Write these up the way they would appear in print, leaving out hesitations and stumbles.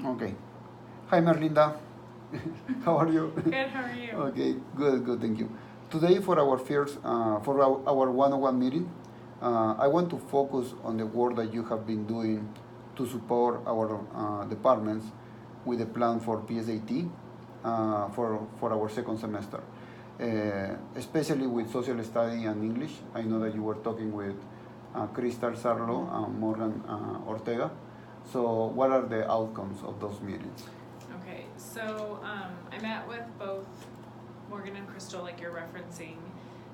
Okay. Hi, Merlinda. How are you? Good, how are you? Okay, good, thank you. Today, for our first, for our one-on-one meeting, I want to focus on the work that you have been doing to support our departments with the plan for PSAT for our second semester, especially with social study and English. I know that you were talking with Crystal Sarlo and Morgan Ortega. So, what are the outcomes of those meetings? Okay, so I met with both Morgan and Crystal, like you're referencing,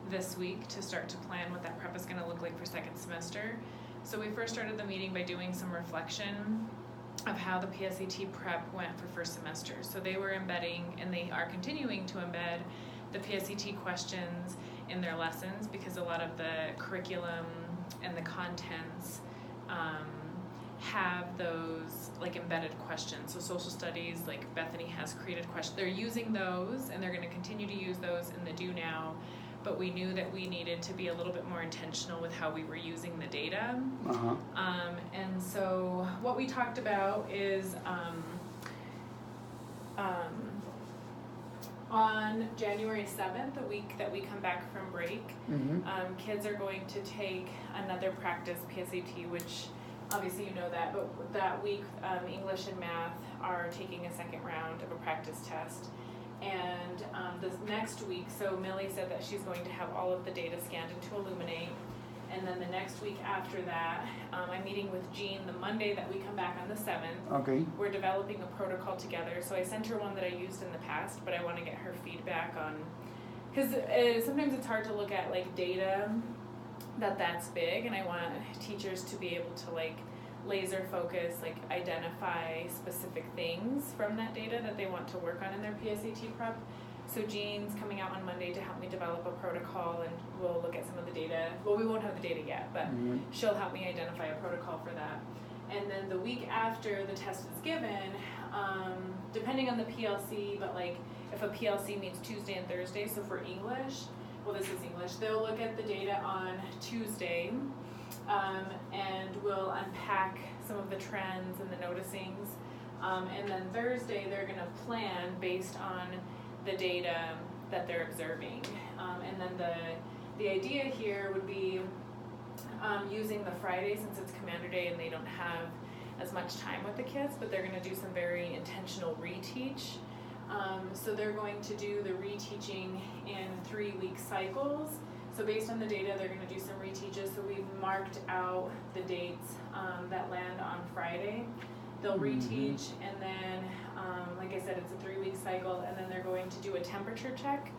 this week to start to plan what that prep is going to look like for second semester. So we first started the meeting by doing some reflection of how the PSAT prep went for first semester. So they were embedding, and they are continuing to embed, the PSAT questions in their lessons because a lot of the curriculum and the contents have those like embedded questions. So social studies, like Bethany has created questions. They're using those and they're going to continue to use those in the do now, but we knew that we needed to be a little bit more intentional with how we were using the data. And so what we talked about is on January 7th, the week that we come back from break, kids are going to take another practice PSAT, which obviously you know that, but that week English and math are taking a second round of a practice test. And this next week, so Millie said that she's going to have all of the data scanned into Illuminate. And then the next week after that, I'm meeting with Jean the Monday that we come back on the 7th. Okay. We're developing a protocol together. So I sent her one that I used in the past, but I want to get her feedback on, because sometimes it's hard to look at like data that's big, and I want teachers to be able to like laser focus, like identify specific things from that data that they want to work on in their PSAT prep. So Jean's coming out on Monday to help me develop a protocol, and we'll look at some of the data. Well, we won't have the data yet, but she'll help me identify a protocol for that. And then the week after the test is given, depending on the PLC, but like if a PLC meets Tuesday and Thursday, so for English, well, this is English, they'll look at the data on Tuesday, and we'll unpack some of the trends and the noticings. And then Thursday, they're going to plan based on the data that they're observing. And then the idea here would be using the Friday, since it's Commander Day and they don't have as much time with the kids, but they're going to do some very intentional reteach. So they're going to do the reteaching in 3-week cycles. So based on the data, they're going to do some reteaches. So we've marked out the dates that land on Friday. They'll reteach, and then, like I said, it's a 3-week cycle, and then they're going to do a temperature check.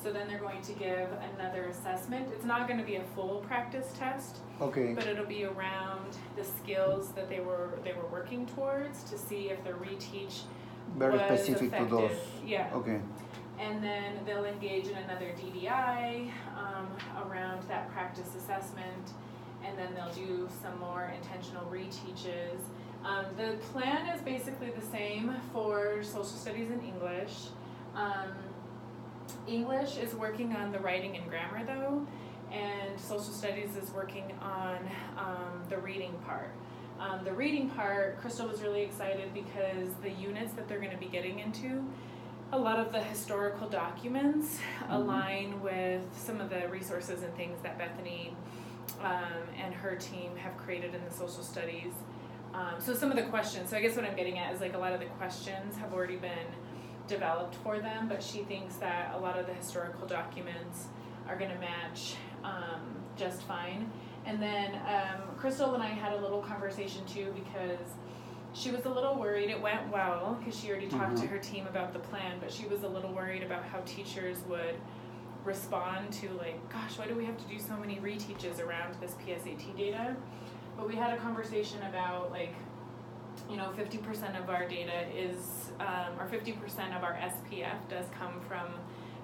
So then they're going to give another assessment. It's not going to be a full practice test, but it'll be around the skills that they were working towards to see if the reteach very was specific effective. to those. Yeah. Okay. And then they'll engage in another DDI around that practice assessment, and then they'll do some more intentional reteaches. The plan is basically the same for social studies and English. English is working on the writing and grammar though, and social studies is working on the reading part. The reading part, Crystal was really excited because the units that they're going to be getting into, a lot of the historical documents align with some of the resources and things that Bethany and her team have created in the social studies. So some of the questions, so I guess what I'm getting at is like a lot of the questions have already been developed for them, but she thinks that a lot of the historical documents are going to match just fine. And then Crystal and I had a little conversation too, because she was a little worried. It went well because she already talked to her team about the plan, but she was a little worried about how teachers would respond to like, gosh, why do we have to do so many reteaches around this PSAT data? But we had a conversation about like, 50% of our data is, or 50% of our SPF does come from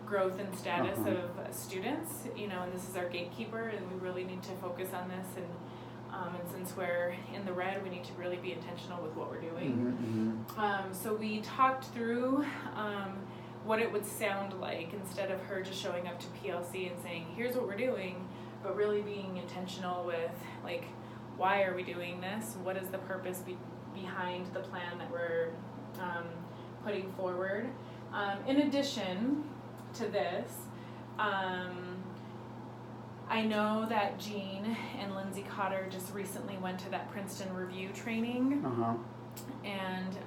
growth and status of students, and this is our gatekeeper, and we really need to focus on this. And since we're in the red, we need to really be intentional with what we're doing. So we talked through what it would sound like instead of her just showing up to PLC and saying, here's what we're doing, but really being intentional with like, why are we doing this? What is the purpose behind the plan that we're putting forward. In addition to this, I know that Jean and Lindsay Cotter just recently went to that Princeton review training, and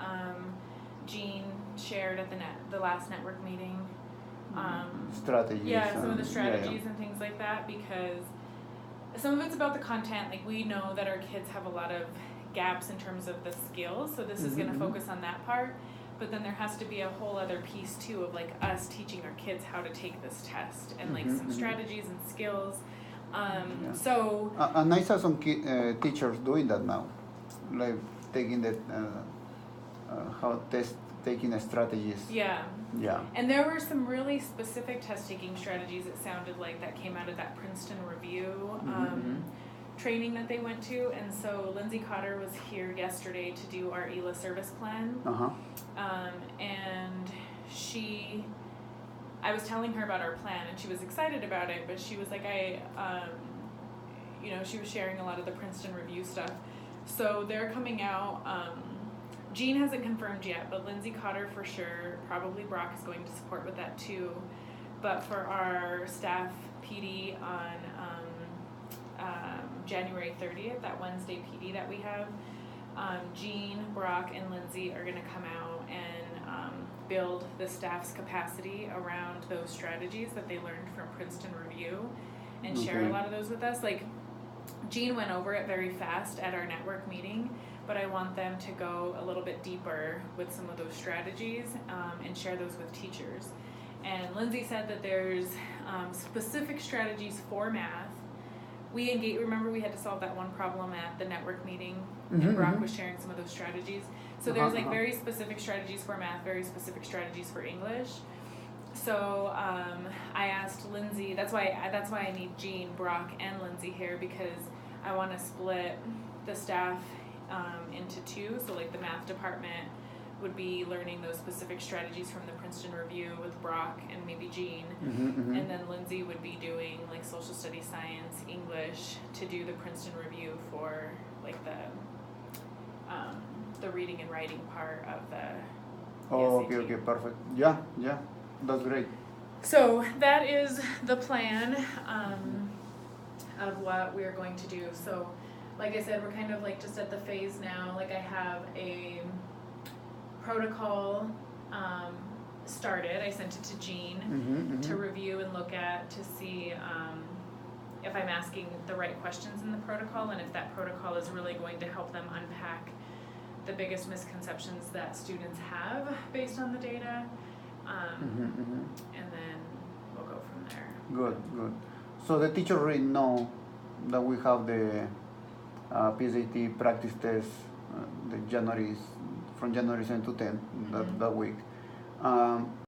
Jean shared at the last network meeting. Strategies. Yeah, some of the strategies and things like that, because some of it's about the content. Like, we know that our kids have a lot of gaps in terms of the skills, so this is going to focus on that part. But then there has to be a whole other piece too of like us teaching our kids how to take this test and like some strategies and skills. So and I saw some teachers doing that now, like taking the taking the strategies. Yeah. Yeah. And there were some really specific test taking strategies, it sounded like, that came out of that Princeton review training that they went to. And so Lindsay Cotter was here yesterday to do our ELA service plan. And I was telling her about our plan, and she was excited about it, but she was like, she was sharing a lot of the Princeton review stuff. So they're coming out. Jean hasn't confirmed yet, but Lindsay Cotter for sure. Probably Brock is going to support with that too. But for our staff PD on January 30th, that Wednesday PD that we have, Jean, Brock, and Lindsay are going to come out and build the staff's capacity around those strategies that they learned from Princeton Review and share a lot of those with us. Like, Jean went over it very fast at our network meeting, but I want them to go a little bit deeper with some of those strategies and share those with teachers. And Lindsay said that there's specific strategies for math. Remember we had to solve that one problem at the network meeting, and Brock was sharing some of those strategies. So there's like very specific strategies for math, very specific strategies for English. So I asked Lindsay, that's why I need Jean, Brock, and Lindsay here, because I want to split the staff into two. So like the math department would be learning those specific strategies from the Princeton Review with Brock and maybe Jean, and then Lindsay would be doing like social studies, science, English to do the Princeton Review for like the reading and writing part of the SAT. Okay, perfect. Yeah, that's great. So that is the plan of what we're going to do. So like I said, we're kind of like just at the phase now. Like, I have a protocol started. I sent it to Jean to review and look at to see if I'm asking the right questions in the protocol, and if that protocol is really going to help them unpack the biggest misconceptions that students have based on the data, and then we'll go from there. Good. So the teacher already know that we have the PSAT practice test from January 7 to 10 that week.